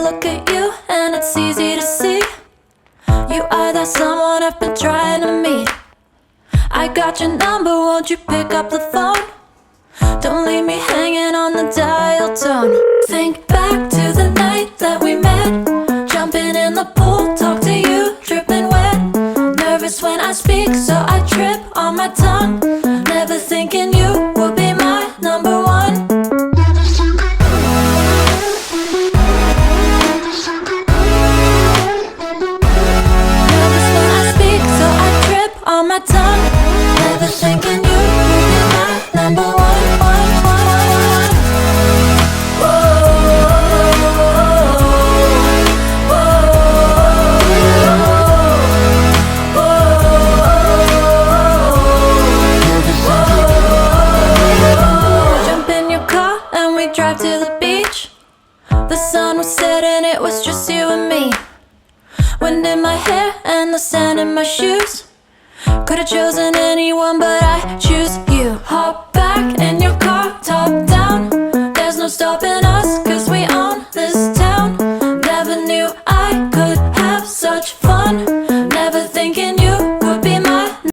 look at you and it's easy to see. You are that someone I've been trying to meet. I got your number, won't you pick up the phone? Don't leave me hanging on the dial tone. Think back to the night that we met, jumping in the pool, talk to you, dripping wet. Nervous when I speak, so I trip on my tongue. Never thinking you would be my number one. Nervous when I speak, so I trip on my tongue. Never thinking you would be my number one. Drive to the beach. The sun was setting, it was just you and me. Wind in my hair and the sand in my shoes. Could've chosen anyone, but I choose you. Hop back in